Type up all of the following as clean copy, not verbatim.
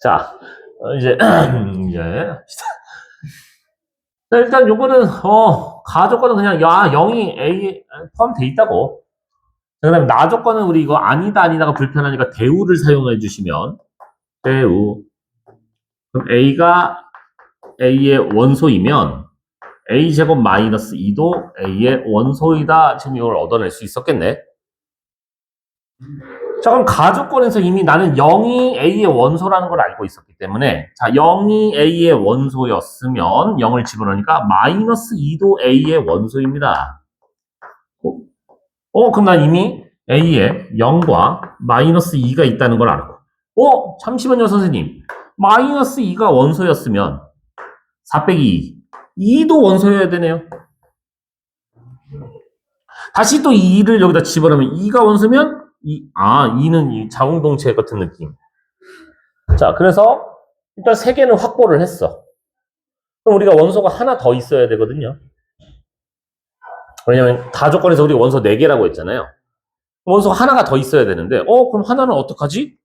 자, 이제, 이제. 자, 일단 요거는, 가조건은 그냥, 0이 A에 포함되어 있다고. 그 다음에 나 조건은 우리 이거 아니다가 불편하니까 대우를 사용해 주시면, 대우. 그럼 A가 A의 원소이면, A제곱 마이너스 2도 A의 원소이다. 지금 이걸 얻어낼 수 있었겠네. 자, 그럼 가조건에서 이미 나는 0이 A의 원소라는 걸 알고 있었기 때문에, 자, 0이 A의 원소였으면 0을 집어넣으니까 마이너스 2도 A의 원소입니다. 그럼 난 이미 A에 0과 마이너스 2가 있다는 걸 알고. 잠시만요, 선생님. 마이너스 2가 원소였으면 4 빼기 2. 2도 원소여야 되네요. 다시 또 2를 여기다 집어넣으면 2가 원소면 2는 이 자웅동체 같은 느낌. 자, 그래서 일단 3개는 확보를 했어. 그럼 우리가 원소가 하나 더 있어야 되거든요. 왜냐면 가조건에서 우리가 원소 4개라고 했잖아요. 원소가 하나가 더 있어야 되는데, 그럼 하나는 어떡하지?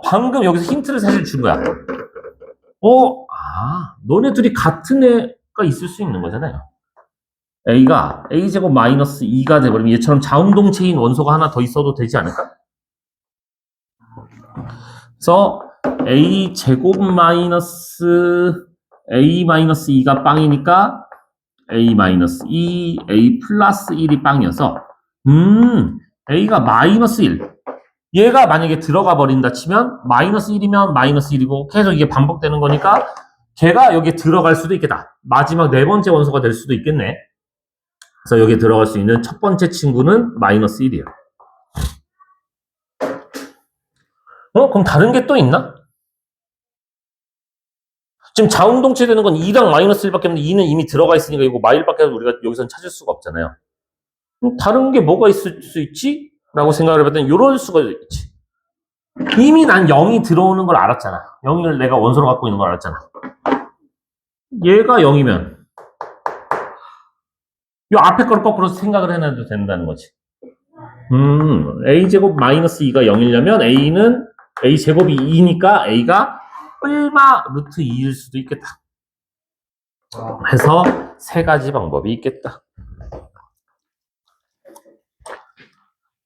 방금 여기서 힌트를 사실 준 거야. 너네 둘이 같은 애가 있을 수 있는 거잖아요. A가 A제곱 마이너스 2가 돼버리면 얘처럼 자웅동체인 원소가 하나 더 있어도 되지 않을까? 그래서 A제곱 마이너스 A 마이너스 2가 빵이니까 A 마이너스 2, A 플러스 1이 빵이어서 A가 마이너스 1. 얘가 만약에 들어가 버린다 치면 마이너스 1이면 마이너스 1이고 계속 이게 반복되는 거니까 걔가 여기에 들어갈 수도 있겠다. 마지막 4번째 원소가 될 수도 있겠네. 그래서 여기에 들어갈 수 있는 첫 번째 친구는 마이너스 1이에요. 그럼 다른 게 또 있나? 지금 자웅동체 되는 건 2랑 마이너스 1밖에 없는데 2는 이미 들어가 있으니까 이거 마일밖에 우리가 여기선 찾을 수가 없잖아요. 그럼 다른 게 뭐가 있을 수 있지? 라고 생각을 해봤더니 이럴 수가 있지. 이미 난 0이 들어오는 걸 알았잖아. 0을 내가 원소로 갖고 있는 걸 알았잖아. 얘가 0이면 이 앞에 거를 거꾸로 생각을 해놔도 된다는 거지. A제곱 마이너스 2가 0이려면 A는 A제곱이 2니까 A가 얼마 루트 2일 수도 있겠다. 해서 3가지 방법이 있겠다.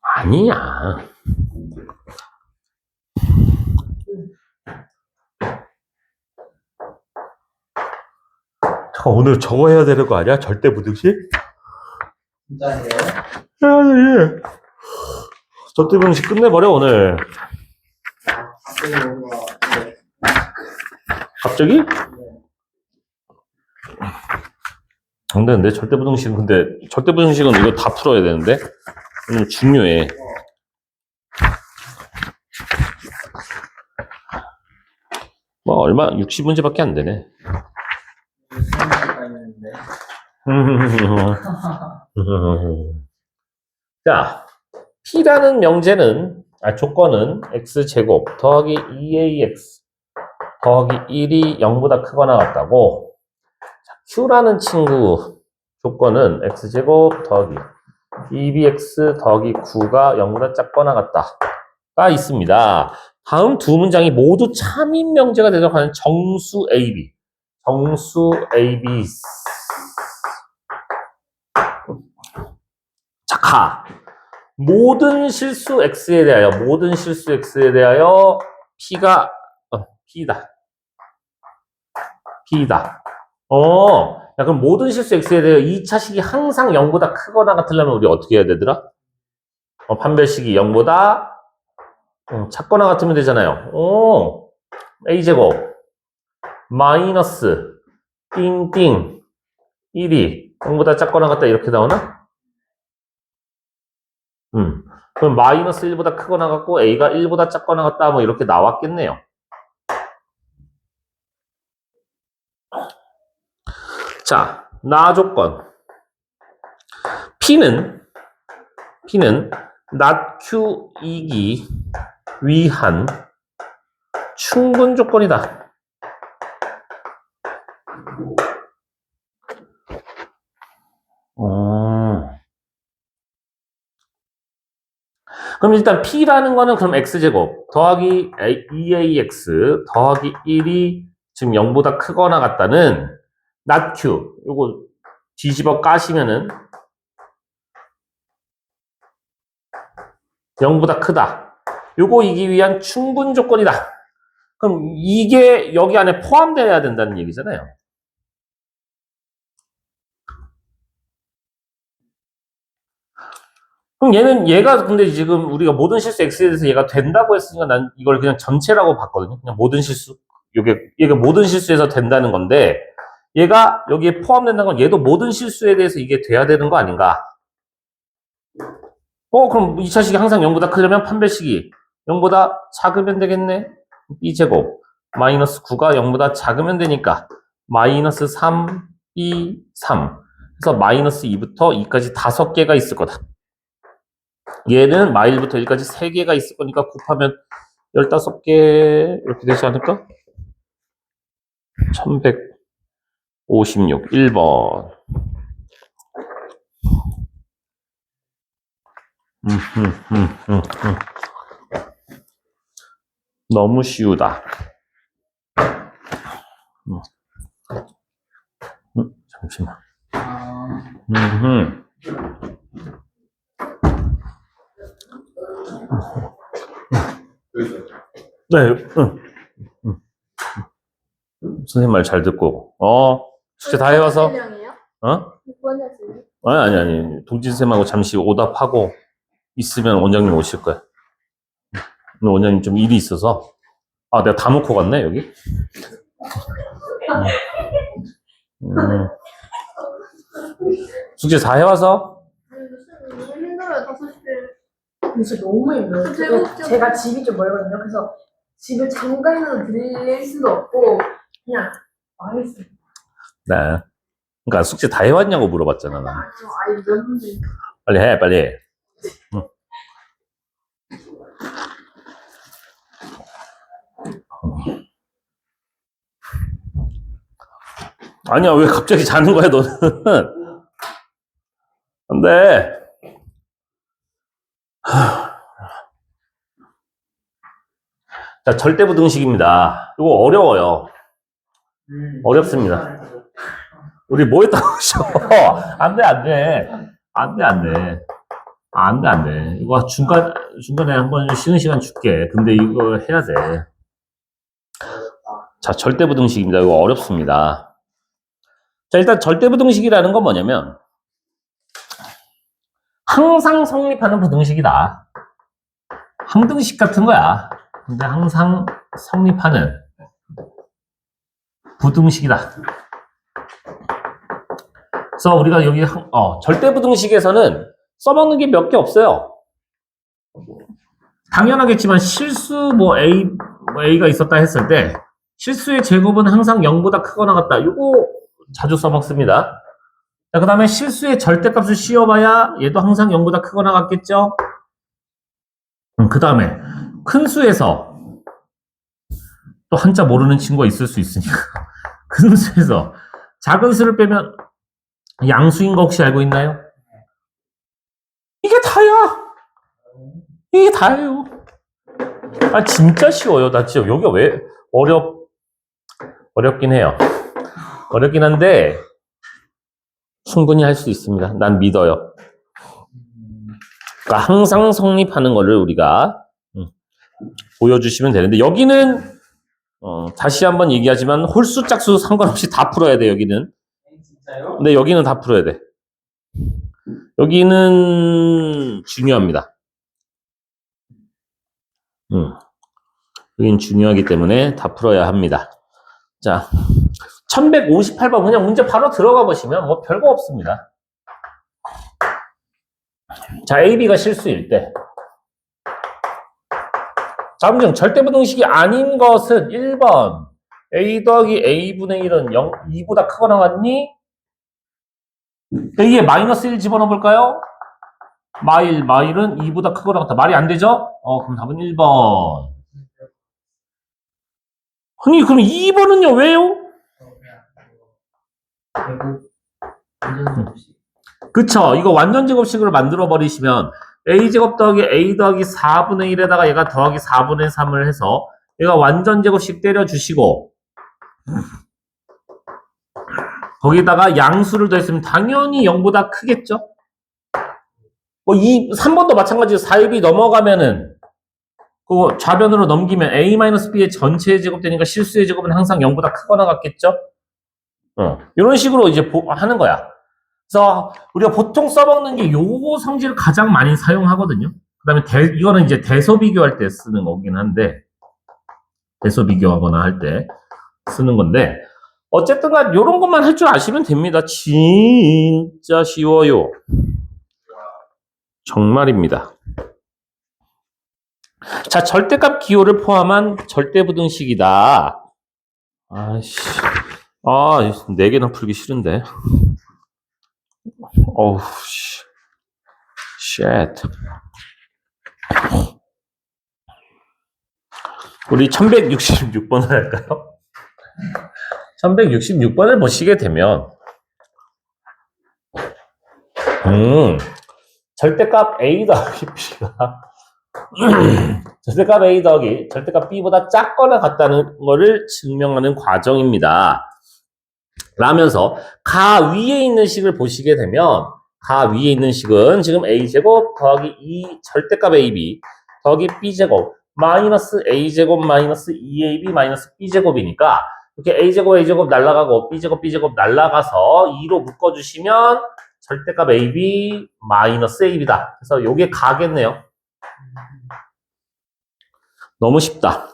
아니야. 오늘 저거 해야 되는 거 아니야? 절대 부등식? 진짜예요? 예. 절대 부등식 끝내버려 오늘. 갑자기 뭔가 갑자기? 네. 안 되는데 절대 부등식은 근데 절대 부등식은 이거 다 풀어야 되는데 왜냐면 중요해. 뭐 얼마 60문제밖에 안 되네. 수학이 있는데. 자, P라는 명제는, 조건은 X제곱 더하기 2AX 더하기 1이 0보다 크거나 같다고. 자, Q라는 친구 조건은 X제곱 더하기 2BX 더하기 9가 0보다 작거나 같다가 있습니다. 다음 두 문장이 모두 참인 명제가 되도록 하는 정수 AB. 정수 AB. 자, 가. 모든 실수 x에 대하여 p가 p다. p다. 야, 그럼 모든 실수 x에 대하여 2차식이 항상 0보다 크거나 같으려면 우리 어떻게 해야 되더라? 판별식이 0보다 작거나 같으면 되잖아요. a제곱 마이너스 띵띵 1이 0보다 작거나 같다 이렇게 나오나? 그럼 마이너스 1보다 크거나 같고 A가 1보다 작거나 같다 뭐 이렇게 나왔겠네요. 자, 나 조건. P는 not Q이기 위한 충분 조건이다. 그럼 일단 P라는 거는 그럼 X제곱 더하기 2AX 더하기 1이 지금 0보다 크거나 같다는 not Q. 요거 뒤집어 까시면은 0보다 크다. 요거 이기 위한 충분 조건이다. 그럼 이게 여기 안에 포함되어야 된다는 얘기잖아요. 그럼 얘가 근데 지금 우리가 모든 실수 X에 대해서 얘가 된다고 했으니까 난 이걸 그냥 전체라고 봤거든요. 그냥 모든 실수. 얘가 모든 실수에서 된다는 건데, 얘가 여기에 포함된다는 건 얘도 모든 실수에 대해서 이게 돼야 되는 거 아닌가? 그럼 2차식이 항상 0보다 크려면 판별식이 0보다 작으면 되겠네? B제곱. 마이너스 9가 0보다 작으면 되니까, 마이너스 3, B, 3. 그래서 마이너스 2부터 2까지 5개가 있을 거다. 얘는 마일부터 1까지 3개가 있을 거니까 곱하면 15개 이렇게 되지 않을까? 1156 1번. 너무 쉬우다. 잠시만. 네, 선생님 말 잘 듣고. 숙제 다 해와서. 어? 아니. 동진쌤하고 잠시 오답하고 있으면 원장님 오실 거야. 오늘 원장님 좀 일이 있어서. 내가 다 놓고 갔네, 여기? 숙제 다 해와서? 힘들어요, 5시에. 진짜 너무 힘들어요. 제가 집이 좀 멀거든요. 그래서 집을 잠깐이라도 들릴 수도 없고 그냥 망했어요. 네. 그러니까 숙제 다 해왔냐고 물어봤잖아. 나. 아니 몇 문제. 빨리 해, 빨리 해. 응. 아니야, 왜 갑자기 자는 거야, 너는? 안 돼. 자, 절대부등식입니다. 이거 어려워요. 어렵습니다. 우리 뭐 했다고 하셔? 안 돼. 이거 중간에 한번 쉬는 시간 줄게. 근데 이거 해야 돼. 자, 절대부등식입니다. 이거 어렵습니다. 자, 일단 절대부등식이라는 건 뭐냐면, 항상 성립하는 부등식이다. 항등식 같은 거야. 근데 항상 성립하는 부등식이다. 그래서 우리가 여기 절대부등식에서는 써먹는 게 몇 개 없어요. 당연하겠지만 실수 A가 있었다 했을 때 실수의 제곱은 항상 0보다 크거나 같다. 이거 자주 써먹습니다. 자, 그 다음에 실수의 절대값을 씌워봐야 얘도 항상 0보다 크거나 같겠죠? 그 다음에 큰 수에서 또 한자 모르는 친구가 있을 수 있으니까 큰 수에서 작은 수를 빼면 양수인 거 혹시 알고 있나요? 이게 다예요. 진짜 쉬워요. 나 진짜 여기가 왜 어렵긴 해요. 어렵긴 한데 충분히 할 수 있습니다. 난 믿어요. 그러니까 항상 성립하는 거를 우리가 보여주시면 되는데 여기는 다시 한번 얘기하지만 홀수 짝수 상관없이 다 풀어야 돼. 여기는. 진짜요? 근데 여기는 다 풀어야 돼. 여기는 중요합니다. 여기는 중요하기 때문에 다 풀어야 합니다. 자, 1158번 그냥 문제 바로 들어가 보시면 뭐 별거 없습니다. 자, A, B가 실수일 때. 다음 중 절대부등식이 아닌 것은 1번 A 더하기 A분의 1은 2보다 크거나 같니? A에 마이너스 1 집어넣어 볼까요? 마일은 2보다 크거나 같다. 말이 안 되죠? 그럼 답은 1번. 아니, 그럼 2번은요, 왜요? 완전 없이. 그쵸. 이거 완전 제곱식으로 만들어 버리시면 a제곱 더하기 a 더하기 4분의 1에다가 얘가 더하기 4분의 3을 해서 얘가 완전 제곱씩 때려주시고 거기다가 양수를 더했으면 당연히 0보다 크겠죠? 뭐 3번도 마찬가지로 4입이 넘어가면은 그 좌변으로 넘기면 a-b의 전체의 제곱 되니까 실수의 제곱은 항상 0보다 크거나 같겠죠? 이런 식으로 이제 하는 거야. 그래서 우리가 보통 써먹는 게 요거 성질을 가장 많이 사용하거든요. 그 다음에 이거는 이제 대소 비교할 때 쓰는 거긴 한데, 대소 비교하거나 할 때 쓰는 건데, 어쨌든 간 요런 것만 할 줄 아시면 됩니다. 진짜 쉬워요. 정말입니다. 자, 절대값 기호를 포함한 절대부등식이다. 아이씨. 4개나 풀기 싫은데. 어우, 쉣. 우리 1166번을 할까요? 1166번을 보시게 되면, 절대값 A 더하기 B가, 절대값 A 더하기 절대값 B보다 작거나 같다는 것을 증명하는 과정입니다. 라면서 가 위에 있는 식을 보시게 되면 가 위에 있는 식은 지금 A제곱 더하기 2 절대값 AB 더하기 B제곱 마이너스 A제곱 마이너스 2AB 마이너스 B제곱이니까 이렇게 A제곱 A제곱 날라가고 B제곱 B제곱 날라가서 2로 묶어주시면 절대값 AB 마이너스 AB다. 그래서 요게 가겠네요. 너무 쉽다.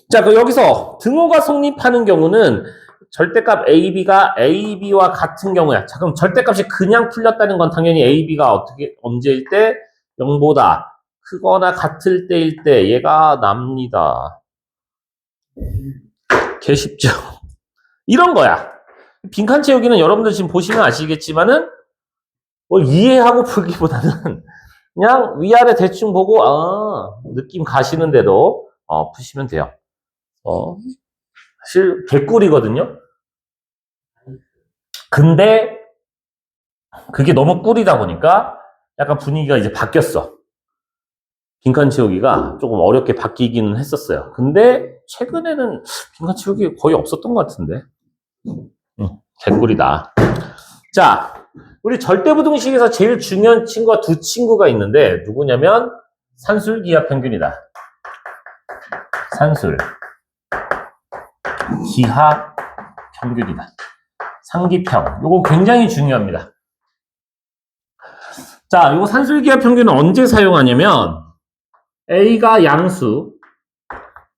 자, 여기서 등호가 성립하는 경우는 절대값 AB가 AB와 같은 경우야. 자, 그럼 절대값이 그냥 풀렸다는 건 당연히 AB가 언제일 때 0보다 크거나 같을 때일 때 얘가 납니다. 개 쉽죠? 이런 거야. 빈칸 채우기는 여러분들 지금 보시면 아시겠지만은 뭘 이해하고 풀기보다는 그냥 위아래 대충 보고 느낌 가시는 대로 푸시면 돼요. 사실 개꿀이거든요. 근데 그게 너무 꿀이다 보니까 약간 분위기가 이제 바뀌었어. 빈칸 채우기가 조금 어렵게 바뀌기는 했었어요. 근데 최근에는 빈칸 채우기 거의 없었던 것 같은데. 개꿀이다. 자, 우리 절대부등식에서 제일 중요한 친구가 두 친구가 있는데 누구냐면 산술 기하 평균이다. 산술 기하 평균이다. 상기평. 요거 굉장히 중요합니다. 자, 요거 산술 기하 평균은 언제 사용하냐면 A가 양수,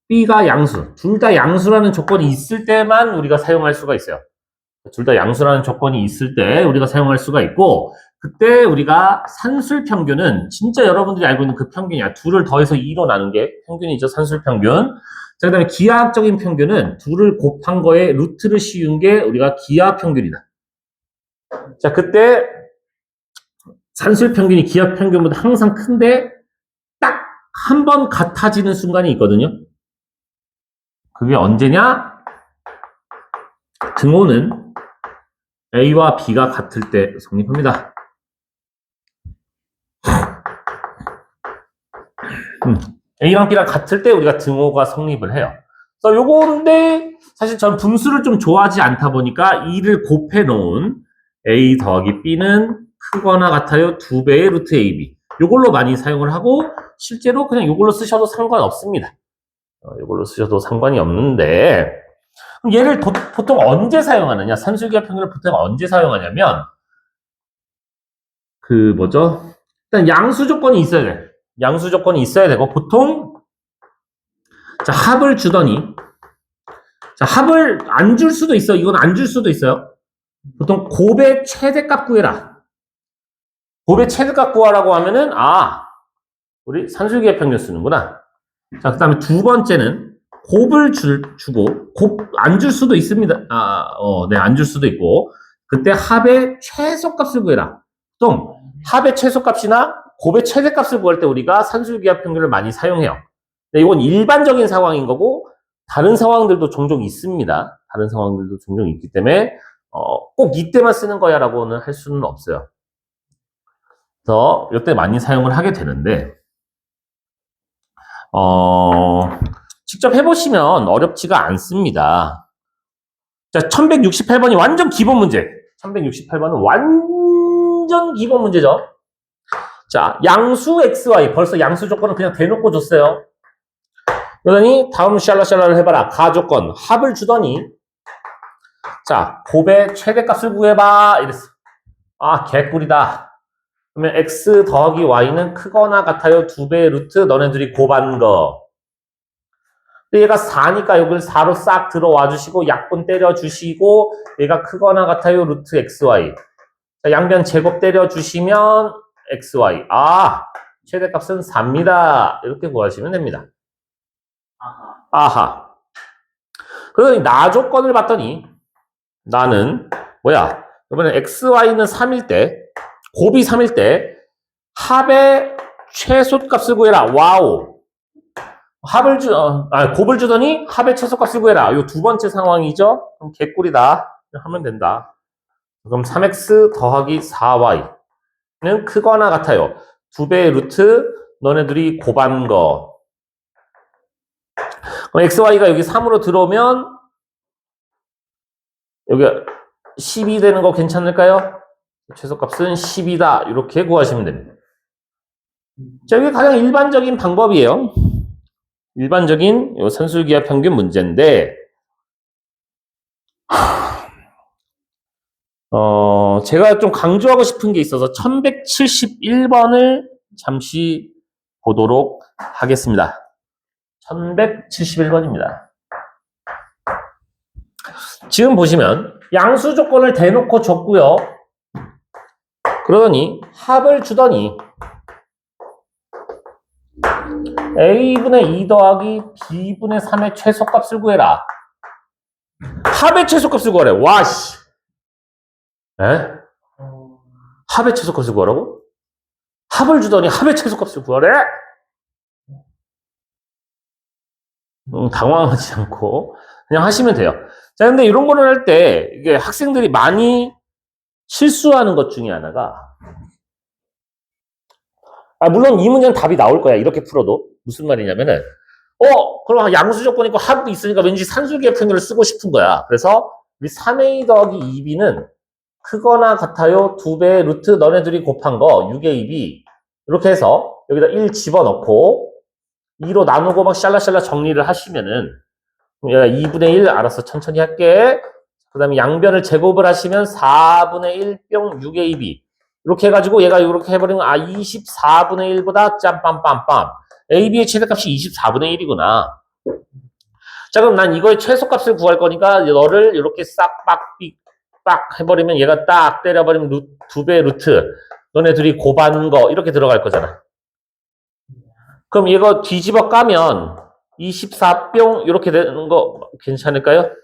B가 양수. 둘 다 양수라는 조건이 있을 때만 우리가 사용할 수가 있어요. 둘 다 양수라는 조건이 있을 때 우리가 사용할 수가 있고 그때 우리가 산술 평균은 진짜 여러분들이 알고 있는 그 평균이야. 둘을 더해서 2로 나눈 게 평균이죠. 산술 평균. 자, 그 다음에 기하학적인 평균은 둘을 곱한 거에 루트를 씌운 게 우리가 기하 평균이다. 자, 그때 산술 평균이 기하 평균보다 항상 큰데 딱 한 번 같아지는 순간이 있거든요. 그게 언제냐? 등호는 A와 B가 같을 때 성립합니다. A랑 B랑 같을 때 우리가 등호가 성립을 해요. 그래서 요건데 사실 전 분수를 좀 좋아하지 않다 보니까 2를 곱해 놓은 A 더하기 B는 크거나 같아요. 2배의 루트 AB. 요걸로 많이 사용을 하고 실제로 그냥 요걸로 쓰셔도 상관없습니다. 요걸로 쓰셔도 상관이 없는데 그럼 얘를 보통 언제 사용하느냐? 산술기하 평균을 보통 언제 사용하냐면 일단 양수 조건이 있어야 돼. 양수 조건이 있어야 되고 보통 자, 합을 주더니 자, 합을 안 줄 수도 있어. 이건 안 줄 수도 있어요. 보통 곱의 최대값 구해라. 곱의 최대값 구하라고 하면은 우리 산술기하 평균 쓰는구나. 자, 그다음에 두 번째는 곱을 주고 곱 안 줄 수도 있습니다. 네, 안 줄 수도 있고 그때 합의 최소값을 구해라. 보통 합의 최소값이나 곱의 최대값을 구할 때 우리가 산술기하 평균을 많이 사용해요. 근데 이건 일반적인 상황인 거고 다른 상황들도 종종 있습니다. 다른 상황들도 종종 있기 때문에 꼭 이때만 쓰는 거야라고는 할 수는 없어요. 그래서 이때 많이 사용을 하게 되는데, 직접 해보시면 어렵지가 않습니다. 자, 1168번이 완전 기본 문제. 1168번은 완전 기본 문제죠. 자, 양수 xy. 벌써 양수 조건을 그냥 대놓고 줬어요. 그러더니 다음 샬라샬라를 해봐라. 가조건. 합을 주더니 자, 곱의 최대값을 구해봐. 이랬어. 아, 개꿀이다. 그러면 x 더하기 y는 크거나 같아요. 2배의 루트 너네들이 곱한 거. 근데 얘가 4니까 여기를 4로 싹 들어와 주시고 약분 때려 주시고 얘가 크거나 같아요. 루트 xy. 자, 양변 제곱 때려 주시면 xy. 아, 최대값은 4입니다. 이렇게 구하시면 됩니다. 아하. 그러더니 나 조건을 봤더니 나는 뭐야? 이번에 xy는 3일 때 곱이 3일 때 합의 최소값을 구해라. 와우. 곱을 주더니 합의 최소값을 구해라. 이 두 번째 상황이죠. 그럼 개꿀이다. 하면 된다. 그럼 3x 더하기 4y는 크거나 같아요. 2배의 루트 너네들이 곱한 거. 그럼 xy가 여기 3으로 들어오면 여기 10이 되는 거 괜찮을까요? 최소값은 10이다. 이렇게 구하시면 됩니다. 자, 이게 가장 일반적인 방법이에요. 일반적인 산술기하 평균 문제인데, 제가 좀 강조하고 싶은 게 있어서 1171번을 잠시 보도록 하겠습니다. 1171번입니다. 지금 보시면 양수 조건을 대놓고 줬고요. 그러더니 합을 주더니 a분의 2 더하기 b분의 3의 최소값을 구해라. 합의 최소값을 구하래. 와, 씨. 에? 합의 최소값을 구하라고? 합을 주더니 합의 최소값을 구하래? 당황하지 않고 그냥 하시면 돼요. 자, 근데 이런 거를 할 때 이게 학생들이 많이 실수하는 것 중에 하나가, 물론 이 문제는 답이 나올 거야. 이렇게 풀어도. 무슨 말이냐면은, 그럼 양수 조건 있고 합이 있으니까 왠지 산술기하 평균을 쓰고 싶은 거야. 그래서 우리 3a 더하기 2b는 크거나 같아요. 2배의 루트 너네들이 곱한 거 6ab. 이렇게 해서 여기다 1 집어넣고 2로 나누고 막 샬라샬라 정리를 하시면은, 얘가 2분의 1 알아서 천천히 할게. 그 다음에 양변을 제곱을 하시면 4분의 1 뿅 6ab. 이렇게 해가지고 얘가 이렇게 해버리면 24분의 1보다 짬빰빰빰. ab의 최대값이 24분의 1이구나. 자, 그럼 난 이거의 최소값을 구할 거니까 너를 이렇게 싹 빡 해버리면 얘가 딱 때려버리면 2배 루트. 너네 둘이 곱하는 거 이렇게 들어갈 거잖아. 그럼 이거 뒤집어 까면 24뿅 이렇게 되는 거 괜찮을까요?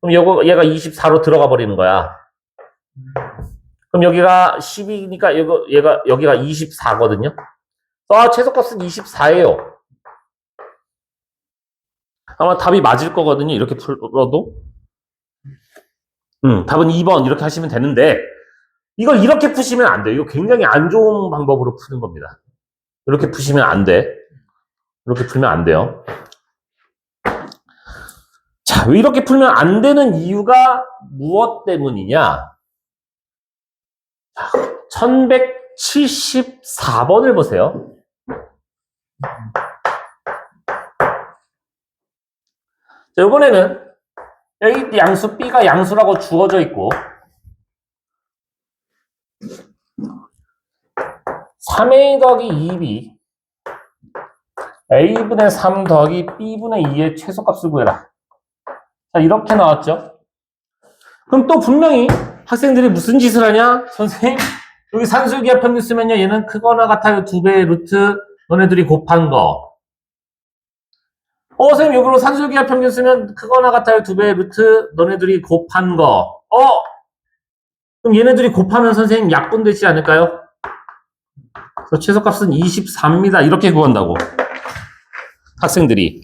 그럼 얘가 24로 들어가 버리는 거야. 그럼 여기가 10이니까 여기가 24거든요. 최소값은 24예요. 아마 답이 맞을 거거든요. 이렇게 풀어도. 답은 2번 이렇게 하시면 되는데, 이걸 이렇게 푸시면 안 돼요. 이거 굉장히 안 좋은 방법으로 푸는 겁니다. 이렇게 푸시면 안 돼. 이렇게 풀면 안 돼요. 자, 왜 이렇게 풀면 안 되는 이유가 무엇 때문이냐? 1174번을 보세요. 자, 이번에는 A 양수 B가 양수라고 주어져 있고 3A 더하기 2B A분의 3 더하기 B분의 2의 최소값을 구해라. 자, 이렇게 나왔죠? 그럼 또 분명히 학생들이 무슨 짓을 하냐? 선생님, 여기 산술기하 평균 쓰면요, 얘는 크거나 같아요. 2배의 루트, 너네들이 곱한 거. 선생님, 여기로 산술기하 평균 쓰면 크거나 같아요. 2배의 루트, 너네들이 곱한 거. 그럼 얘네들이 곱하면 선생님 약분 되지 않을까요? 그래서 최소값은 24입니다. 이렇게 구한다고. 학생들이.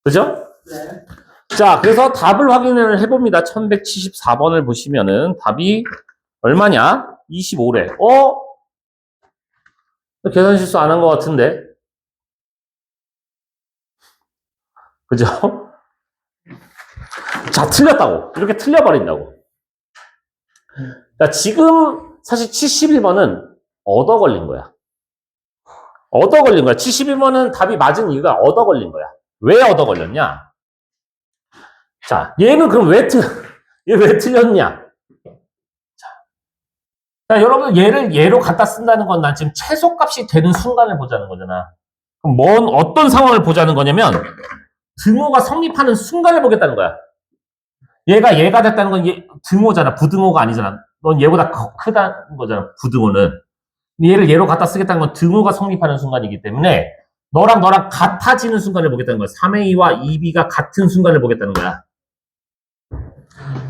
그죠? 네. 자, 그래서 답을 확인을 해봅니다. 1174번을 보시면은 답이 얼마냐? 25래. 계산 실수 안 한 것 같은데? 그죠? 자, 틀렸다고. 이렇게 틀려버린다고. 자, 지금 사실 71번은 얻어 걸린 거야. 얻어 걸린 거야. 71번은 답이 맞은 이유가 얻어 걸린 거야. 왜 얻어 걸렸냐? 자, 얘는 그럼 얘 왜 틀렸냐? 자, 여러분, 얘를 얘로 갖다 쓴다는 건 난 지금 최소값이 되는 순간을 보자는 거잖아. 그럼 어떤 상황을 보자는 거냐면, 등호가 성립하는 순간을 보겠다는 거야. 얘가 됐다는 건 등호잖아. 부등호가 아니잖아. 넌 얘보다 크다는 거잖아. 부등호는. 얘를 얘로 갖다 쓰겠다는 건 등호가 성립하는 순간이기 때문에 너랑 같아지는 순간을 보겠다는 거야. 3a와 2b가 같은 순간을 보겠다는 거야.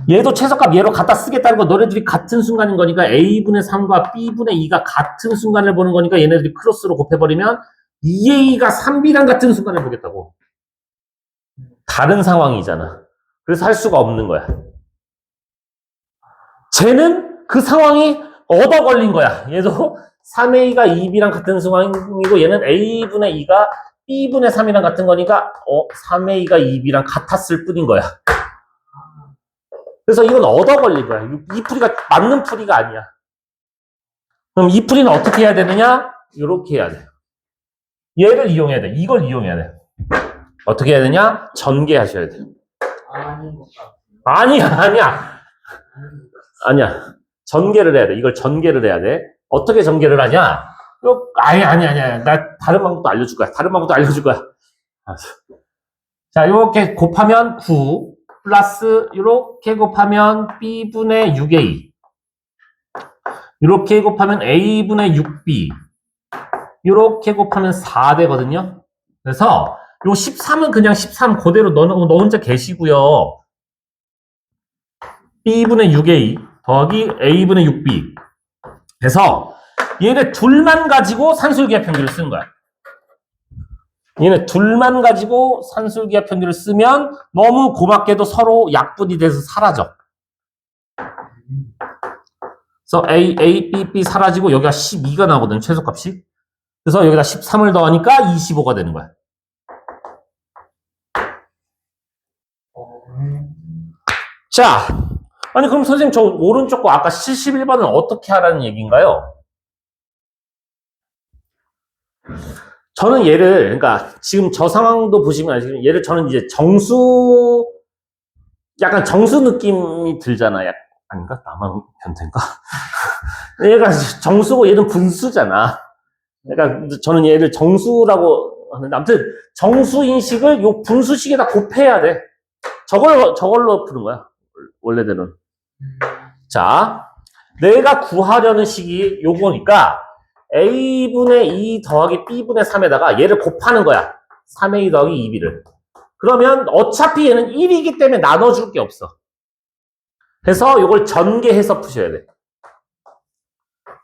얘도 최소값 얘로 갖다 쓰겠다는 건 너네들이 같은 순간인 거니까 a분의 3과 b분의 2가 같은 순간을 보는 거니까 얘네들이 크로스로 곱해버리면 2a가 3b랑 같은 순간을 보겠다고. 다른 상황이잖아. 그래서 할 수가 없는 거야. 쟤는 그 상황이 얻어 걸린 거야. 얘도 3a가 2b랑 같은 상황이고 얘는 a분의 2가 b분의 3이랑 같은 거니까 3a가 2b랑 같았을 뿐인 거야. 그래서 이건 얻어 걸린 거야. 이 풀이가 맞는 풀이가 아니야. 그럼 이 풀이는 어떻게 해야 되느냐? 이렇게 해야 돼. 얘를 이용해야 돼. 이걸 이용해야 돼. 어떻게 해야 되냐? 전개하셔야 돼. 아니야. 전개를 해야 돼. 이걸 전개를 해야 돼. 어떻게 전개를 하냐? 아니야. 나 다른 방법도 알려줄 거야. 자, 요렇게 곱하면 9 플러스 요렇게 곱하면 b분의 6a 요렇게 곱하면 a분의 6b 요렇게 곱하면 4 되거든요. 그래서 요 13은 그냥 13 그대로 너 혼자 계시고요. b분의 6a 더하기 a분의 6b 그래서 얘네 둘만 가지고 산술기하 평균을 쓰는 거야. 얘네 둘만 가지고 산술기하 평균을 쓰면 너무 고맙게도 서로 약분이 돼서 사라져. 그래서 A, B 사라지고 여기가 12가 나오거든, 최소값이. 그래서 여기다 13을 더하니까 25가 되는 거야. 자, 아니 그럼 선생님 저 오른쪽 거 아까 71번은 어떻게 하라는 얘기인가요? 저는 얘를, 그러니까 지금 저 상황도 보시면 아시겠지만 얘를 저는 이제 약간 정수 느낌이 들잖아. 아닌가? 나만 변태인가? 얘가 정수고 얘는 분수잖아. 그러니까 저는 얘를 정수라고 하는데 아무튼 정수 인식을 요 분수식에다 곱해야 돼. 저걸로 푸는 거야. 원래대로는. 자, 내가 구하려는 식이 요거니까 a분의 2 더하기 b분의 3에다가 얘를 곱하는 거야. 3a 더하기 2b를. 그러면 어차피 얘는 1이기 때문에 나눠줄 게 없어. 그래서 이걸 전개해서 푸셔야 돼.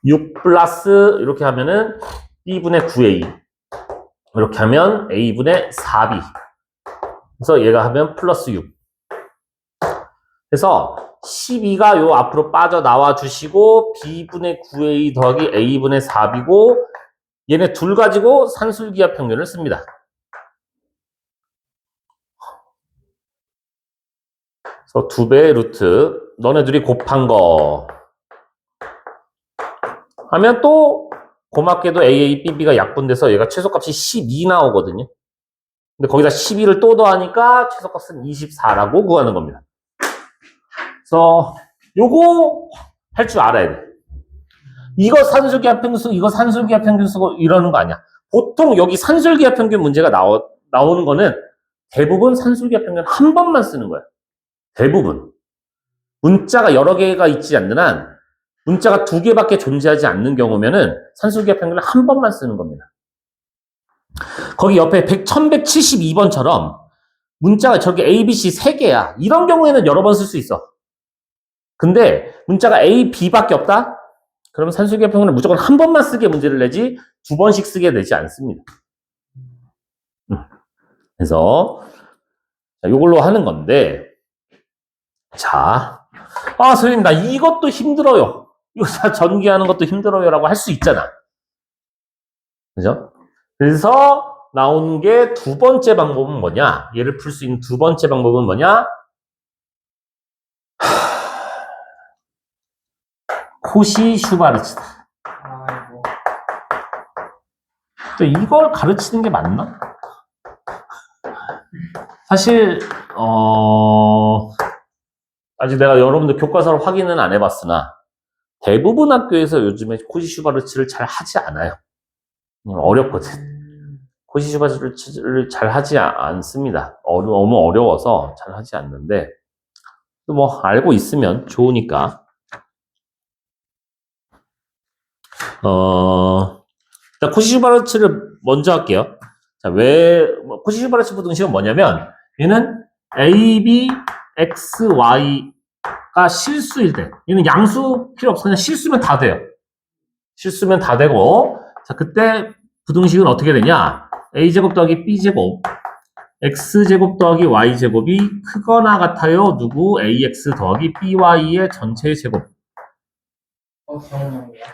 6 플러스 이렇게 하면은 b분의 9a 이렇게 하면 a분의 4b 그래서 얘가 하면 플러스 6 그래서 12가 요 앞으로 빠져나와 주시고 b분의 9a 더하기 a분의 4b고 얘네 둘 가지고 산술기하 평균을 씁니다. 그래서 2배의 루트 너네들이 곱한 거 하면 또 고맙게도 AA, BB가 약분돼서 얘가 최소값이 12 나오거든요. 근데 거기다 12를 또 더하니까 최소값은 24라고 구하는 겁니다. 그래서 요거 할 줄 알아야 돼. 이거 산술기하 평균 쓰고 이거 산술기하 평균 쓰고 이러는 거 아니야. 보통 여기 산술기하 평균 문제가 나오는 거는 대부분 산술기하 평균 한 번만 쓰는 거야. 대부분. 문자가 여러 개가 있지 않는 한 문자가 2개밖에 존재하지 않는 경우면은 산술기하 평균을 한 번만 쓰는 겁니다. 거기 옆에 1172번처럼 문자가 저렇게 A, B, C 3개야. 이런 경우에는 여러 번 쓸 수 있어. 근데 문자가 A, B밖에 없다? 그러면 산술기하 평균을 무조건 한 번만 쓰게 문제를 내지 2번씩 쓰게 되지 않습니다. 그래서 이걸로 하는 건데 자, 선생님 나 이것도 힘들어요. 이거 다 전개하는 것도 힘들어요라고 할 수 있잖아. 그죠? 그래서 나오는 게 두 번째 방법은 뭐냐? 얘를 풀 수 있는 두 번째 방법은 뭐냐? 코시-슈바르츠다. 아이고. 이걸 가르치는 게 맞나? 사실 아직 내가 여러분들 교과서를 확인은 안 해봤으나 대부분 학교에서 요즘에 코시-슈바르츠를 잘 하지 않아요. 어렵거든. 코시-슈바르츠를 잘 하지 않습니다. 너무 어려워서 잘 하지 않는데 뭐 알고 있으면 좋으니까. 자, 코시-슈바르츠를 먼저 할게요. 자, 코시-슈바르츠 부등식은 뭐냐면 얘는 a, b, x, y가 실수일 때 얘는 양수 필요 없어. 그냥 실수면 다 돼요. 실수면 다 되고 자, 그때 부등식은 어떻게 되냐? a제곱 더하기 b제곱 x제곱 더하기 y제곱이 크거나 같아요. 누구? ax 더하기 by의 전체의 제곱. 기억납니다.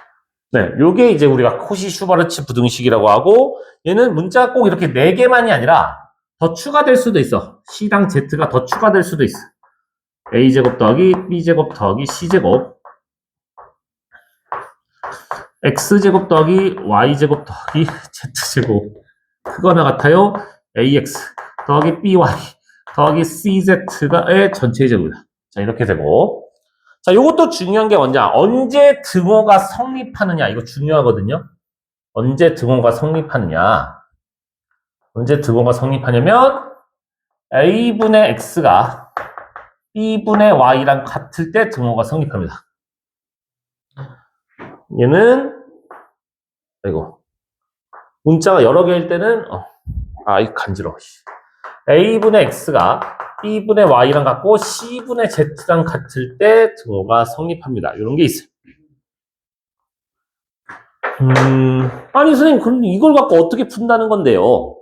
네, 요게 이제 우리가 코시-슈바르츠 부등식이라고 하고 얘는 문자가 꼭 이렇게 4개만이 아니라 더 추가될 수도 있어. c랑 z가 더 추가될 수도 있어. a제곱 더하기 b제곱 더하기 c제곱 x제곱 더하기 y제곱 더하기 z제곱 크거나 같아요. ax 더하기 by 더하기 cz가의 전체의 제곱이다. 자, 이렇게 되고 자, 요것도 중요한 게 뭐냐? 언제 등호가 성립하느냐. 이거 중요하거든요. 언제 등호가 성립하느냐. 언제 등호가 성립하냐면 a분의 x가 b분의 y랑 같을 때 등호가 성립합니다. 얘는 아이고 문자가 여러 개일 때는 이거 간지러워. a분의 x가 b분의 y랑 같고 c분의 z랑 같을 때 등호가 성립합니다. 이런 게 있어요. 아니 선생님 그럼 이걸 갖고 어떻게 푼다는 건데요?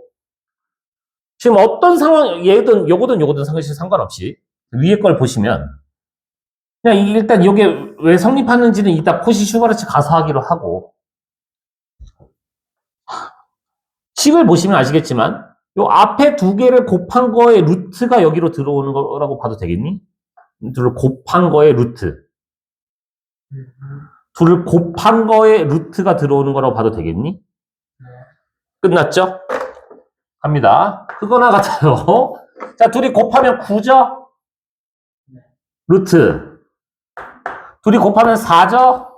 지금 어떤 상황 얘든 요거든 사실 상관없이 위에 걸 보시면 그냥 일단 이게 왜 성립하는지는 이따 코시-슈바르츠 가서 하기로 하고 식을 보시면 아시겠지만 요 앞에 두 개를 곱한 거의 루트가 여기로 들어오는 거라고 봐도 되겠니? 둘을 곱한 거의 루트. 둘을 곱한 거의 루트가 들어오는 거라고 봐도 되겠니? 끝났죠? 갑니다. 그거나 같아요. 자, 둘이 곱하면 9죠? 루트. 둘이 곱하면 4죠?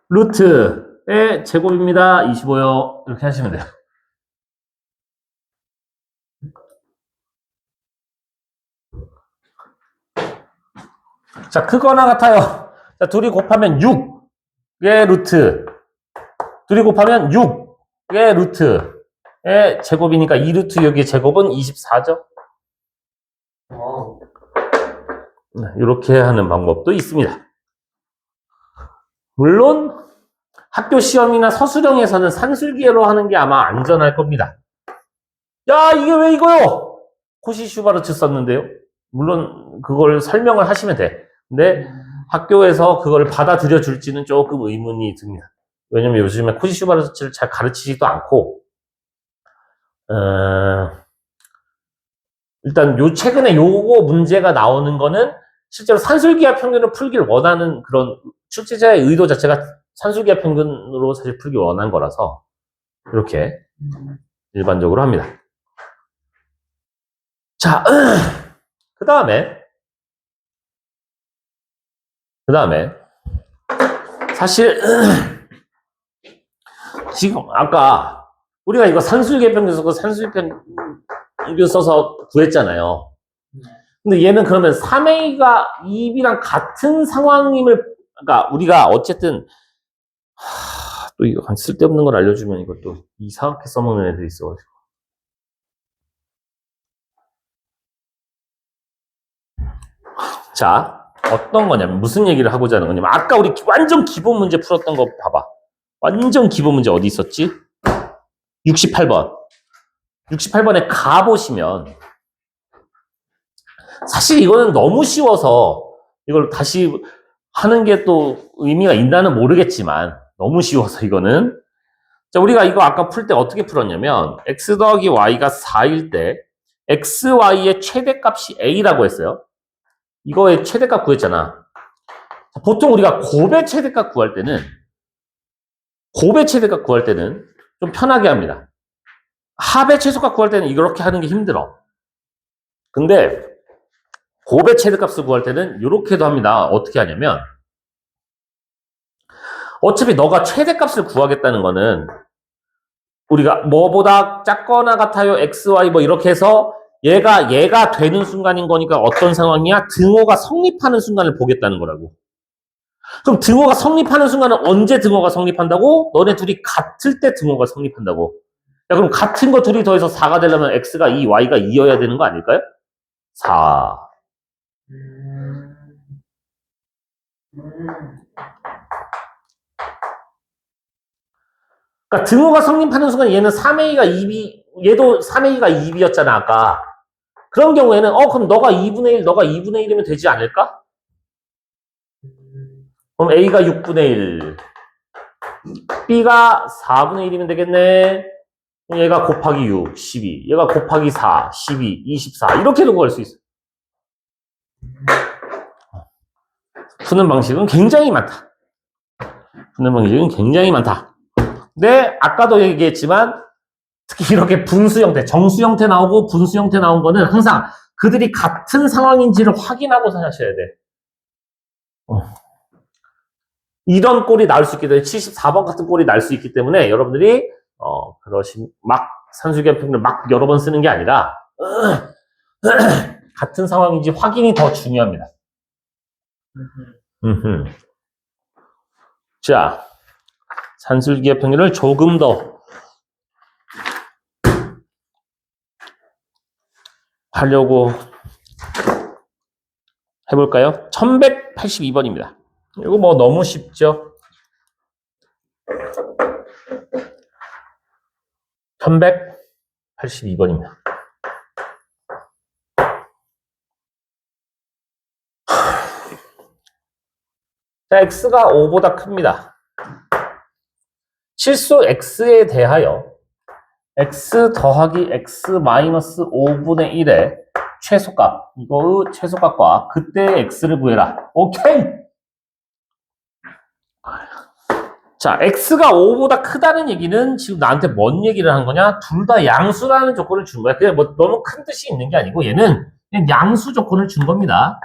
루트의 제곱입니다. 25요. 이렇게 하시면 돼요. 자, 크거나 같아요. 자, 둘이 곱하면 6의 루트. 둘이 곱하면 6의 루트의 제곱이니까 2루트 여기의 제곱은 24죠? 이렇게 하는 방법도 있습니다. 물론 학교 시험이나 서술형에서는 산술기로 하는 게 아마 안전할 겁니다. 야, 이게 왜 이거요? 코시-슈바르츠 썼는데요. 물론 그걸 설명을 하시면 돼. 근데 학교에서 그걸 받아들여 줄지는 조금 의문이 듭니다. 왜냐면 요즘에 코시-슈바르츠를 잘 가르치지도 않고 일단 최근에 요거 문제가 나오는 거는 실제로 산술기하 평균을 풀기를 원하는 그런 출제자의 의도 자체가 산술기하 평균으로 사실 풀기 원한 거라서 이렇게 일반적으로 합니다. 자, 그 다음에 사실 지금 아까 우리가 이거 산술기하 평균 써서 산술기하 평균 써서 구했잖아요. 근데 얘는 그러면 3A가 2B랑 같은 상황임을, 그러니까 우리가 어쨌든, 또 이거 쓸데없는 걸 알려주면 이것도 이상하게 써먹는 애들이 있어가지고. 자, 어떤 거냐면, 무슨 얘기를 하고자 하는 거냐면, 아까 우리 완전 기본 문제 풀었던 거 봐봐. 완전 기본 문제 어디 있었지? 68번. 68번에 가보시면, 사실 이거는 너무 쉬워서 이걸 다시 하는 게 또 의미가 있나는 모르겠지만 너무 쉬워서 이거는. 자, 우리가 이거 아까 풀 때 어떻게 풀었냐면 x 더하기 y가 4일 때 x, y의 최대값이 a라고 했어요. 이거의 최대값 구했잖아. 자, 보통 우리가 곱의 최대값 구할 때는 좀 편하게 합니다. 합의 최소값 구할 때는 이렇게 하는 게 힘들어. 근데 곱의 최대값을 구할 때는 이렇게도 합니다. 어떻게 하냐면 어차피 너가 최대값을 구하겠다는 거는 우리가 뭐보다 작거나 같아요 x, y 뭐 이렇게 해서 얘가 되는 순간인 거니까 어떤 상황이야? 등호가 성립하는 순간을 보겠다는 거라고. 그럼 등호가 성립하는 순간은 언제 등호가 성립한다고? 너네 둘이 같을 때 등호가 성립한다고. 야, 그럼 같은 거 둘이 더해서 4가 되려면 x가 2, y가 2여야 되는 거 아닐까요? 4. 그러니까 등호가 성립하는 순간 얘는 3a가 2b, 얘도 3a가 2b였잖아, 아까. 그런 경우에는, 그럼 너가 2분의 1, 너가 2분의 1이면 되지 않을까? 그럼 a가 6분의 1, b가 4분의 1이면 되겠네. 얘가 곱하기 6, 12. 얘가 곱하기 4, 12, 24. 이렇게도 구할 수 있어. 푸는 방식은 굉장히 많다. 근데 아까도 얘기했지만 특히 이렇게 분수 형태, 정수 형태 나오고 분수 형태 나온 거는 항상 그들이 같은 상황인지를 확인하고서 하셔야 돼. 이런 꼴이 나올 수 있기 때문에 74번 같은 꼴이 날 수 있기 때문에 여러분들이 막 산술기하 평균을 막 여러 번 쓰는 게 아니라 같은 상황인지 확인이 더 중요합니다. 자, 산술기하 평균을 조금 더 하려고 해볼까요? 1182번입니다. 이거 뭐 너무 쉽죠? 1182번입니다. 자, x가 5보다 큽니다. 실수 x에 대하여 x 더하기 x 마이너스 5분의 1의 최소값, 이거의 최소값과 그때의 x를 구해라. 오케이! 자, x가 5보다 크다는 얘기는 지금 나한테 뭔 얘기를 한 거냐? 둘 다 양수라는 조건을 준 거야. 그냥 뭐 너무 큰 뜻이 있는 게 아니고 얘는 그냥 양수 조건을 준 겁니다.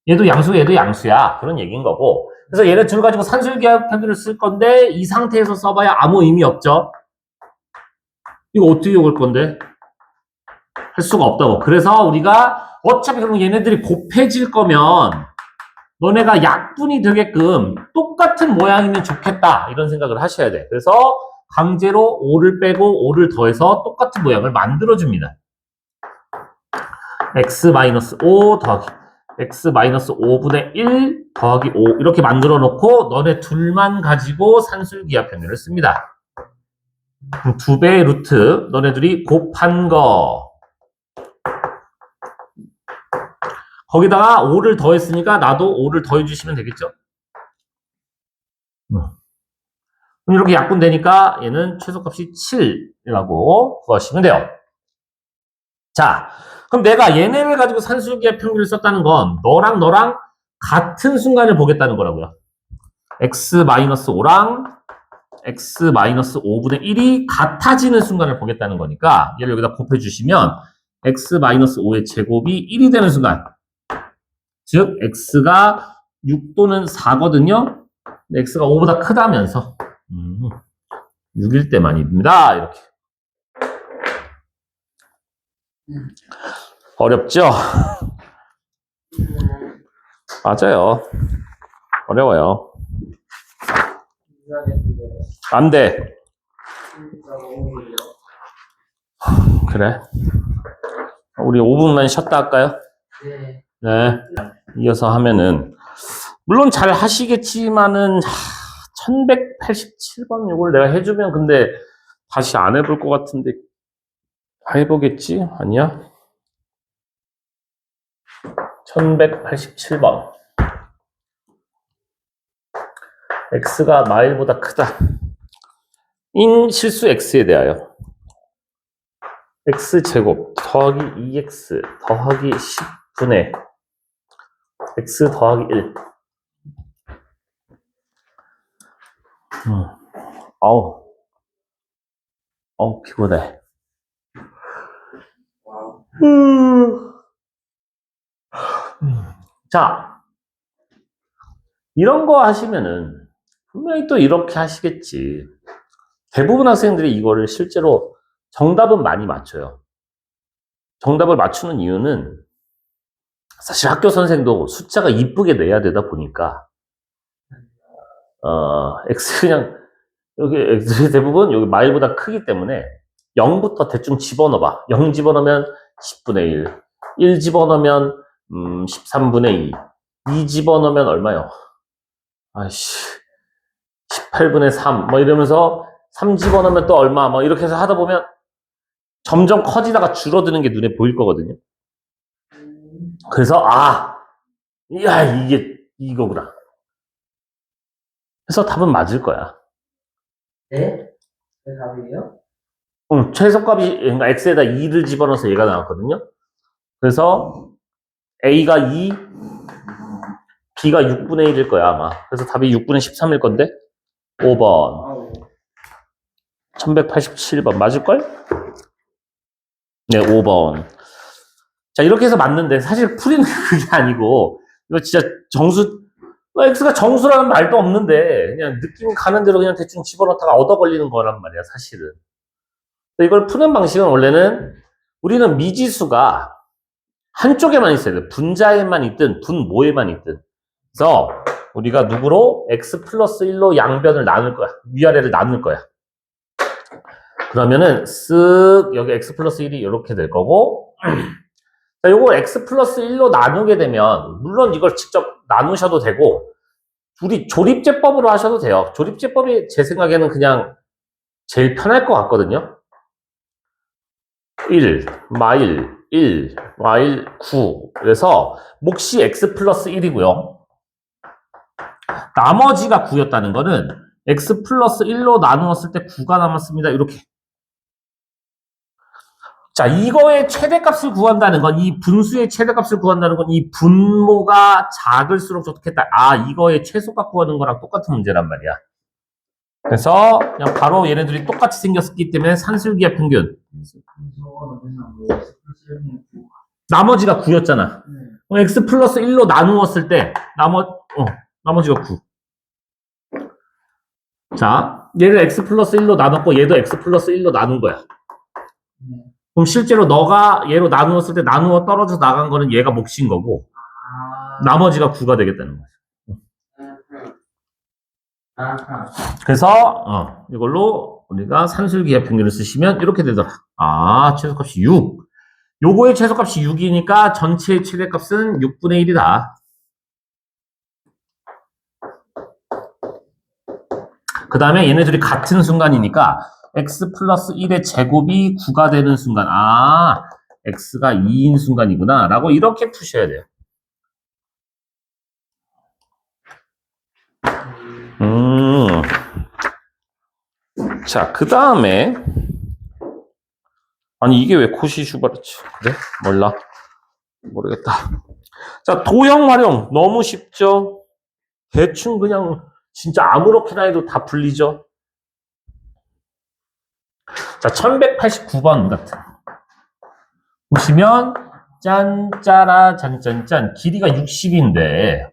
얘도 양수, 얘도 양수야. 그런 얘기인 거고. 그래서 얘네 둘 가지고 산술기하 평균을 쓸 건데 이 상태에서 써봐야 아무 의미 없죠. 이거 어떻게 욕을 건데? 할 수가 없다고. 그래서 우리가 어차피 그럼 얘네들이 곱해질 거면 너네가 약분이 되게끔 똑같은 모양이면 좋겠다. 이런 생각을 하셔야 돼. 그래서 강제로 5를 빼고 5를 더해서 똑같은 모양을 만들어줍니다. x-5 더하기 x-5분의 1 더하기 5 이렇게 만들어 놓고 너네 둘만 가지고 산술기하 평균을 씁니다. 2배의 루트 너네 둘이 곱한 거 거기다가 5를 더했으니까 나도 5를 더해주시면 되겠죠. 그럼 이렇게 약분되니까 얘는 최소값이 7이라고 구하시면 돼요. 자, 그럼 내가 얘네를 가지고 산술기하 평균을 썼다는 건 너랑 같은 순간을 보겠다는 거라고요. x-5랑 x-5분의 1이 같아지는 순간을 보겠다는 거니까 얘를 여기다 곱해주시면 x-5의 제곱이 1이 되는 순간 즉 x가 6 또는 4거든요. x가 5보다 크다면서 6일 때만입니다. 이렇게. 어렵죠? 맞아요. 어려워요. 안 돼. 그래. 우리 5분만 쉬었다 할까요? 네. 네. 이어서 하면은 물론 잘 하시겠지만은 1187번 이걸 내가 해주면 근데 다시 안 해볼 것 같은데 해보겠지? 아니야? 1187번 x가 마일보다 크다. 인 실수 x에 대하여 x제곱 더하기 2x 더하기 10분의 x 더하기 1. 아우 피곤해. 자, 이런 거 하시면은 분명히 또 이렇게 하시겠지. 대부분 학생들이 이거를 실제로 정답은 많이 맞춰요. 정답을 맞추는 이유는 사실 학교 선생도 숫자가 이쁘게 내야 되다 보니까 x 그냥 여기 x 대부분 여기 마일보다 크기 때문에 0부터 대충 집어넣어봐. 0 집어넣으면 10분의 1, 1 집어넣으면 13분의 2, 2 집어넣으면 얼마요? 아이씨 18분의 3 뭐 이러면서 3 집어넣으면 또 얼마 뭐 이렇게 해서 하다 보면 점점 커지다가 줄어드는 게 눈에 보일 거거든요. 그래서 야 이게 이거구나. 그래서 답은 맞을 거야. 네? 그 답이에요? 최소값이 그러니까 x에다 2를 집어넣어서 얘가 나왔거든요. 그래서 a가 2, b가 6분의 1일 거야 아마. 그래서 답이 6분의 13일 건데 5번 1187번 맞을걸? 네 5번. 자 이렇게 해서 맞는데 사실 풀이는 그게 아니고 이거 진짜 정수 x가 정수라는 말도 없는데 그냥 느낌 가는 대로 그냥 대충 집어넣다가 얻어 걸리는 거란 말이야 사실은. 이걸 푸는 방식은 원래는 우리는 미지수가 한쪽에만 있어야 돼. 분자에만 있든 분모에만 있든. 그래서 우리가 누구로 x 플러스 1로 양변을 나눌 거야. 위아래를 나눌 거야. 그러면은 쓱 여기 x 플러스 1이 이렇게 될 거고 자, 요거 x 플러스 1로 나누게 되면 물론 이걸 직접 나누셔도 되고 우리 조립제법으로 하셔도 돼요. 조립제법이 제 생각에는 그냥 제일 편할 것 같거든요. 1, 마일, 1, 마일 9. 그래서 몫이 x 플러스 1이고요. 나머지가 9였다는 거는 x 플러스 1로 나누었을 때 9가 남았습니다. 이렇게. 자, 이거의 최대값을 구한다는 건, 이 분수의 최대값을 구한다는 건, 이 분모가 작을수록 좋겠다. 이거의 최소값 구하는 거랑 똑같은 문제란 말이야. 그래서, 그냥 바로 얘네들이 똑같이 생겼기 때문에 산술기하 평균. 나머지가 9였잖아. x 플러스 1로 나누었을 때, 나머지가 9. 자, 얘를 x 플러스 1로 나눴고, 얘도 x 플러스 1로 나눈 거야. 그럼 실제로 너가 얘로 나누었을 때 나누어 떨어져 나간 거는 얘가 몫인 거고 나머지가 9가 되겠다는 거죠. 그래서 이걸로 우리가 산술기하 평균을 쓰시면 이렇게 되더라. 최소값이 6. 요거의 최소값이 6이니까 전체의 최대값은 6분의 1이다. 그 다음에 얘네들이 같은 순간이니까 x 플러스 1의 제곱이 9가 되는 순간, x가 2인 순간이구나 라고 이렇게 푸셔야 돼요. 자, 그 다음에 아니 이게 왜 코시 슈바르츠 그래? 몰라 모르겠다. 자, 도형 활용 너무 쉽죠? 대충 그냥 진짜 아무렇게나 해도 다 풀리죠? 자, 1189번 같은. 보시면, 짠짜라, 짠짠짠. 길이가 60인데,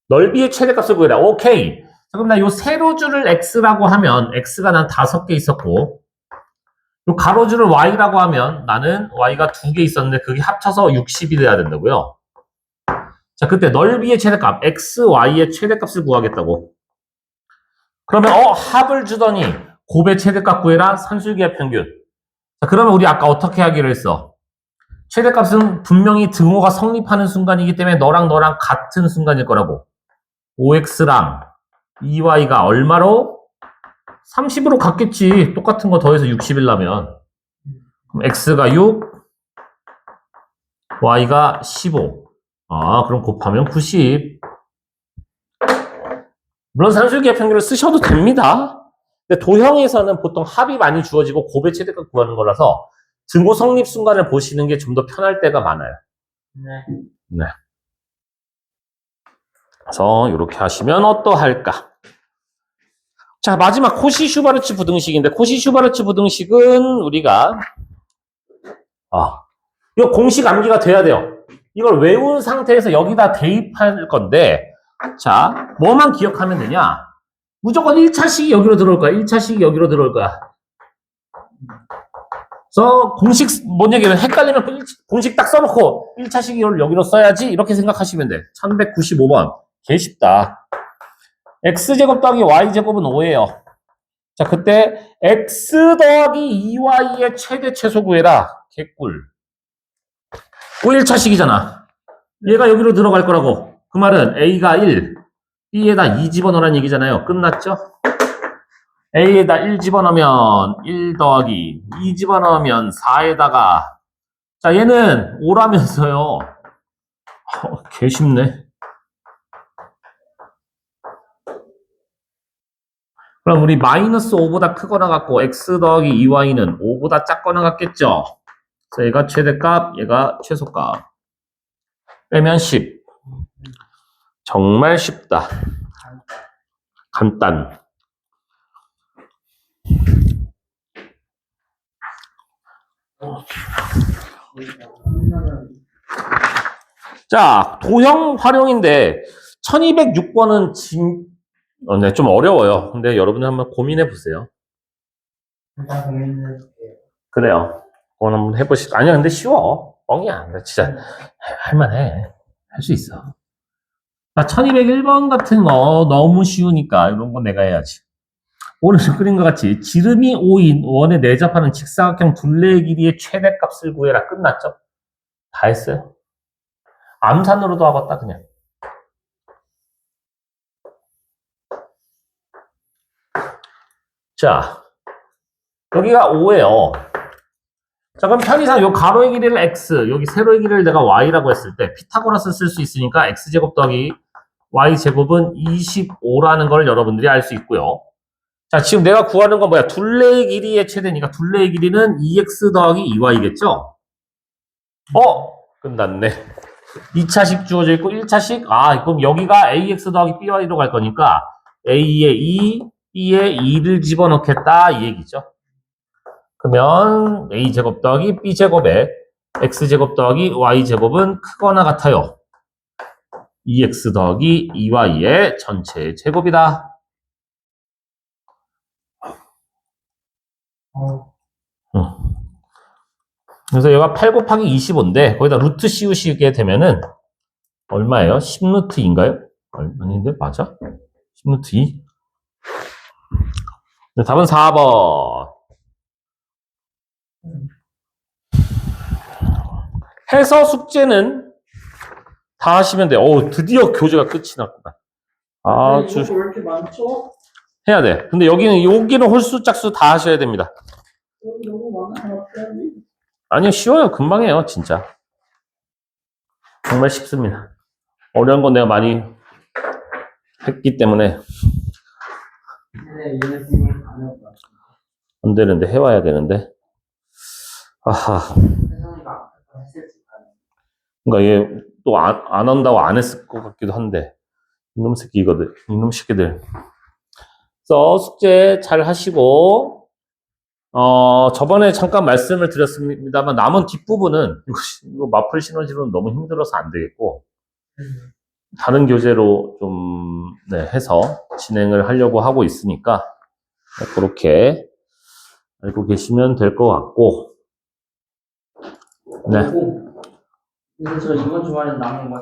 넓이의 최대값을 구해라. 오케이. 자, 그럼 나 요 세로줄을 x라고 하면, x가 난 5개 있었고, 요 가로줄을 y라고 하면, 나는 y가 2개 있었는데, 그게 합쳐서 60이 돼야 된다고요. 자, 그때 넓이의 최대값, x, y의 최대값을 구하겠다고. 그러면 합을 주더니 곱의 최대값 구해라. 산술기하 평균. 자, 그러면 우리 아까 어떻게 하기로 했어? 최대값은 분명히 등호가 성립하는 순간이기 때문에 너랑 같은 순간일 거라고. 5x랑 2y가 얼마로? 30으로 같겠지. 똑같은 거 더해서 60이려면. 그럼 x가 6, y가 15. 아, 그럼 곱하면 90. 물론 산술기의 평균을 쓰셔도 됩니다. 근데 도형에서는 보통 합이 많이 주어지고 곱의 최대값 구하는 거라서 등호 성립 순간을 보시는 게 좀 더 편할 때가 많아요. 네. 네. 그래서 이렇게 하시면 어떠할까? 자, 마지막 코시-슈바르츠 부등식인데 코시-슈바르츠 부등식은 우리가 이거 공식 암기가 돼야 돼요. 이걸 외운 상태에서 여기다 대입할 건데 자, 뭐만 기억하면 되냐? 무조건 1차식이 여기로 들어올 거야. 1차식이 여기로 들어올 거야. 그래서 공식 뭔 얘기는 헷갈리면 공식 딱 써놓고 1차식이 여기로 써야지 이렇게 생각하시면 돼. 1195번. 개 쉽다. x제곱 더하기 y제곱은 5예요. 자, 그때 x 더하기 2y의 최대 최소 구해라. 개꿀. 1차식이잖아. 얘가 여기로 들어갈 거라고. 그 말은 a가 1, b에다 2 집어넣으라는 얘기잖아요. 끝났죠? a에다 1 집어넣으면 1 더하기 2 집어넣으면 4에다가 자, 얘는 5라면서요. 개 쉽네. 그럼 우리 마이너스 5보다 크거나 같고 x 더하기 2y는 5보다 작거나 같겠죠? 그래서 얘가 최대값, 얘가 최소값. 빼면 10. 정말 쉽다. 간단. 자, 도형 활용인데 1206번은 네, 좀 어려워요. 근데 여러분이 한번 고민해 보세요. 일단 고민해볼게요. 그래요. 그건 한번 해보시죠. 아니야, 근데 쉬워. 뻥이야. 나 진짜 할만해. 할 수 있어. 나 1201번 같은 거 너무 쉬우니까 이런 거 내가 해야지. 오늘 그린 것 같이 지름이 5인 원에 내접하는 직사각형 둘레의 길이의 최대값을 구해라. 끝났죠? 다 했어요. 암산으로도 하겠다 그냥. 자, 여기가 5예요. 자, 그럼 편의상 요 가로의 길이를 x, 여기 세로의 길이를 내가 y라고 했을 때 피타고라스 쓸 수 있으니까 x제곱 더하기 y제곱은 25라는 걸 여러분들이 알 수 있고요. 자, 지금 내가 구하는 건 뭐야? 둘레의 길이의 최대니까 둘레의 길이는 2x 더하기 2y겠죠? 끝났네. 2차식 주어져 있고 1차식 그럼 여기가 ax 더하기 by로 갈 거니까 a에 2, b에 2를 집어넣겠다 이 얘기죠. 그러면 a제곱 더하기 b제곱에 x제곱 더하기 y제곱은 크거나 같아요. 2x 더하기 2y의 전체 제곱이다. 그래서 얘가 8 곱하기 25인데 거기다 루트 씌우시게 되면은 얼마예요? 10루트 2인가요? 아닌데 맞아? 10루트 2? 답은 4번. 해서 숙제는 다 하시면 돼요. 드디어 교재가 끝이 났구나. 이거 왜 이렇게 많죠? 해야 돼. 근데 여기는 홀수 짝수 다 하셔야 됩니다. 여기 너무 많아요. 아니요, 쉬워요. 금방 해요, 진짜. 정말 쉽습니다. 어려운 건 내가 많이 했기 때문에 네, 얘네 지금 안 해봤어. 안 되는데, 해와야 되는데. 아하. 세상이가 했을지 그러니까 얘 또 안 한다고 안 했을 것 같기도 한데. 이놈 새끼들. 그래서 숙제 잘 하시고, 저번에 잠깐 말씀을 드렸습니다만, 남은 뒷부분은, 이거 마플 시너지로는 너무 힘들어서 안 되겠고, 다른 교재로 좀, 해서 진행을 하려고 하고 있으니까, 그렇게 알고 계시면 될 것 같고, 네. 그래서 저 이번 주말에 남은 거